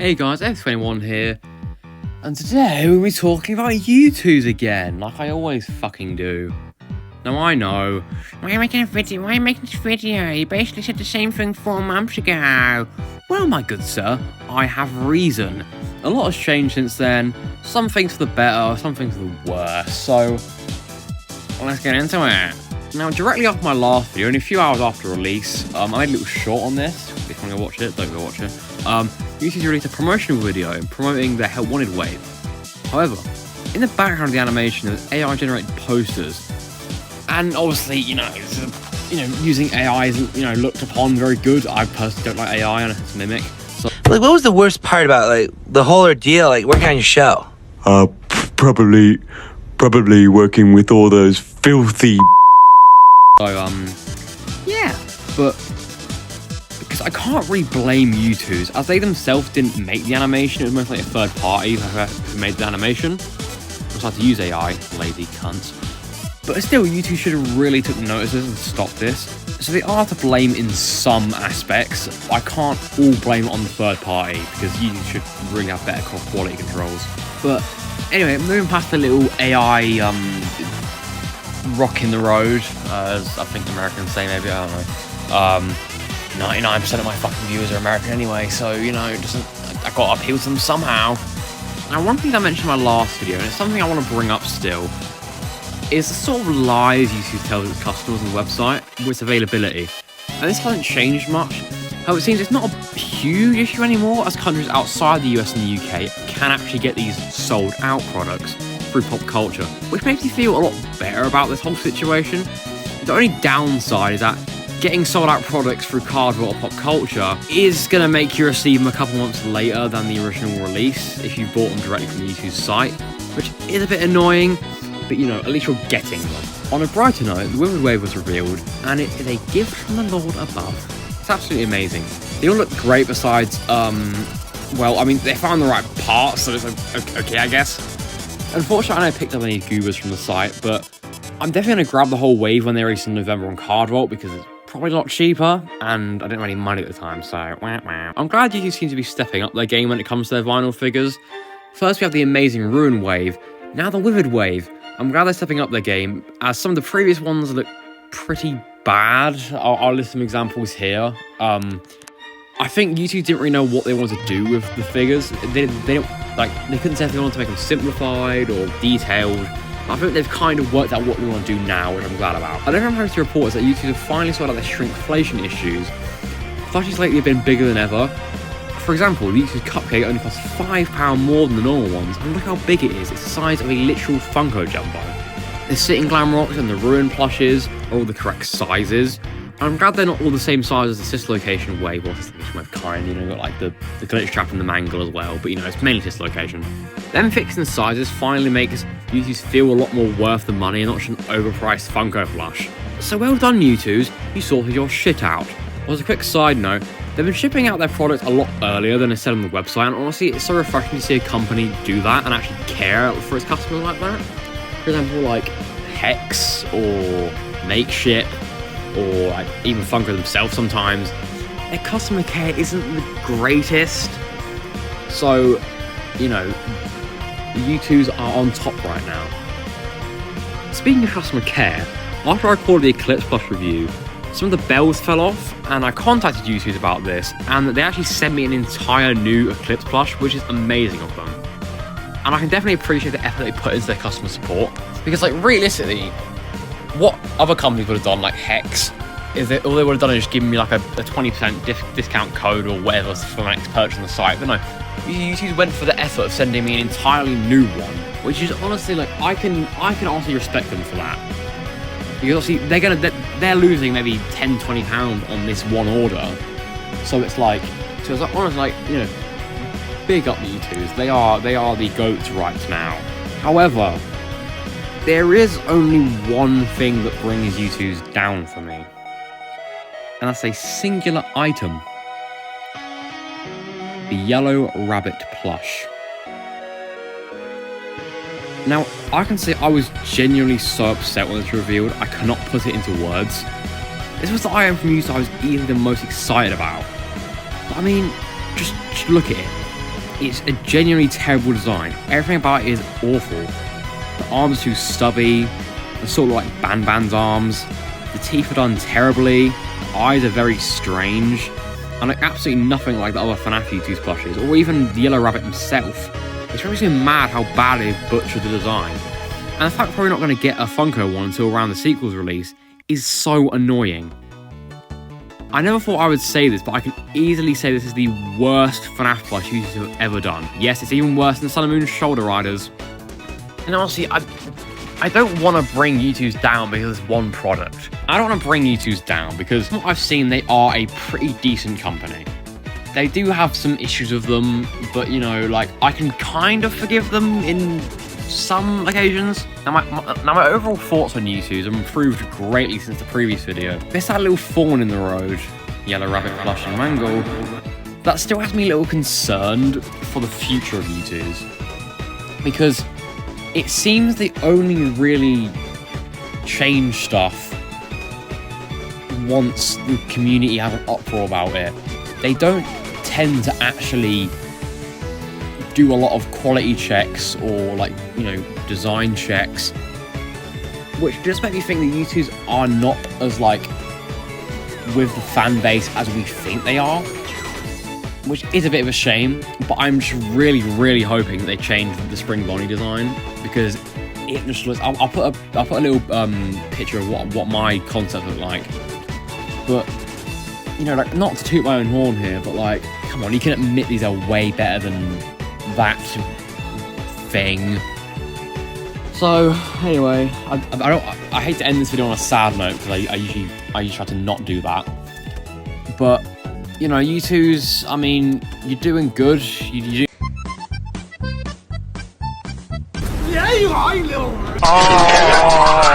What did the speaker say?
Hey guys, F21 here, and today we'll be talking about YOUTOOZ again, like I always fucking do. Now I know, why are you making this video? You basically said the same thing 4 months ago. Well, my good sir, I have reason. A lot has changed since then, some things for the better, some things for the worse, so let's get into it. Now, directly after my last video, only a few hours after release, I made a little short on this. If you want to go watch it, don't go watch it. YOUTOOZ released a promotional video promoting their Help Wanted wave. However, in the background of the animation, there's AI-generated posters, and obviously, using AI isn't, looked upon very good. I personally don't like AI unless it's Mimic. So, what was the worst part about the whole ordeal, working on your show? Probably working with all those filthy. So, yeah, but because I can't really blame YOUTOOZ, as they themselves didn't make the animation. It was mostly a third party who made the animation. Just had to use AI, lazy cunts. But still, YOUTOOZ should have really took notice of this and stopped this. So they are to blame in some aspects. I can't all blame it on the third party, because YOUTOOZ should really have better quality controls. But anyway, moving past the little AI rock in the road, as I think Americans say, maybe, I don't know. 99% of my fucking viewers are American anyway, so, I got to appeal to them somehow. Now, one thing I mentioned in my last video, and it's something I want to bring up still, is the sort of lies YOUTOOZ tells its customers on the website with its availability. And this hasn't changed much. However, it seems it's not a huge issue anymore, as countries outside the US and the UK can actually get these sold out products through pop culture, which makes me feel a lot better about this whole situation. The only downside is that getting sold out products through cardboard or pop culture is going to make you receive them a couple months later than the original release if you bought them directly from the YOUTOOZ site, which is a bit annoying, but at least you're getting them. On a brighter note, the Withered Wave was revealed, and it is a gift from the Lord above. It's absolutely amazing. They all look great besides, they found the right parts, so it's okay, I guess. Unfortunately, I picked up any goobers from the site, but I'm definitely going to grab the whole wave when they release in November on Cardvault, because it's probably a lot cheaper, and I didn't have any money at the time, so I'm glad YOUTOOZ seem to be stepping up their game when it comes to their vinyl figures. First, we have the amazing Ruin Wave, now the Withered Wave. I'm glad they're stepping up their game, as some of the previous ones look pretty bad. I'll list some examples here. I think YOUTOOZ didn't really know what they wanted to do with the figures. They couldn't say if they wanted to make them simplified or detailed. I think they've kind of worked out what they want to do now, which I'm glad about. Another I'm happy to report is that YOUTOOZ have finally sorted out their shrinkflation issues. Plushies lately have been bigger than ever. For example, the YOUTOOZ Cupcake only costs £5 more than the normal ones, and look how big it is. It's the size of a literal Funko Jumbo. The Sitting Glam Rocks and the Ruin plushes are all the correct sizes. I'm glad they're not all the same size as the Dislocation Wave, or Dislocation Wave kind, got like the glitch trap and the mangle as well, but it's mainly Dislocation. Them fixing the sizes finally makes YOUTOOZ feel a lot more worth the money and not just an overpriced Funko plush. So well done YOUTOOZ, you sorted your shit out. As a quick side note, they've been shipping out their products a lot earlier than it's said on the website, and honestly, it's so refreshing to see a company do that and actually care for its customers like that. For example, like Hex or Makeship, or even Funko themselves sometimes, their customer care isn't the greatest. So, YOUTOOZ are on top right now. Speaking of customer care, after I recorded the Eclipse Plush review, some of the bells fell off, and I contacted YOUTOOZ about this, and they actually sent me an entire new Eclipse Plush, which is amazing of them. And I can definitely appreciate the effort they put into their customer support, because realistically, what other companies would have done, like Hex, is that all they would have done is just given me a 20% discount code or whatever for my next purchase on the site. But no, YOUTOOZ went for the effort of sending me an entirely new one, which is honestly I can honestly respect them for that. Because obviously they're losing maybe £10-20 on this one order, so it's honestly big up YOUTOOZ. They are the goats right now. However, there is only one thing that brings YOUTOOZ down for me, and that's a singular item: the Yellow Rabbit plush. Now, I can say I was genuinely so upset when this was revealed, I cannot put it into words. This was the item from YOUTOOZ I was easily the most excited about. But just look at it. it's a genuinely terrible design. Everything about it is awful. The arms are too stubby, they're sort of like Ban's arms. The teeth are done terribly, the eyes are very strange, and like absolutely nothing like the other Fnaf YOUTOOZ plushies, or even the Yellow Rabbit himself. It's really mad how bad they've butchered the design. And the fact we're probably not going to get a Funko one until around the sequel's release is so annoying. I never thought I would say this, but I can easily say this is the worst Fnaf plush YOUTOOZ have ever done. Yes, it's even worse than Sun and Moon Shoulder Riders. And honestly, I don't want to bring YOUTOOZ down because it's one product. I don't want to bring YOUTOOZ down because from what I've seen, they are a pretty decent company. They do have some issues with them, but you know, like, I can kind of forgive them in some occasions. Now my overall thoughts on YOUTOOZ have improved greatly since the previous video. There's that little thorn in the road, Yellow Rabbit plush and Mangle, that still has me a little concerned for the future of YOUTOOZ. Because it seems they only really change stuff once the community have an uproar about it. They don't tend to actually do a lot of quality checks or, like, you know, design checks, which just make me think that YOUTOOZ are not as, like, with the fan base as we think they are, which is a bit of a shame. But I'm just really, really hoping that they change the springbonnie design, because it just looks. I'll put a little picture of what my concept looked like. But you know, like, not to toot my own horn here, but like, come on, you can admit these are way better than that thing. So anyway, I hate to end this video on a sad note, because I usually try to not do that. But you know, YOUTOOZ, I mean, you're doing good. You Yeah, you are, you little. Oh.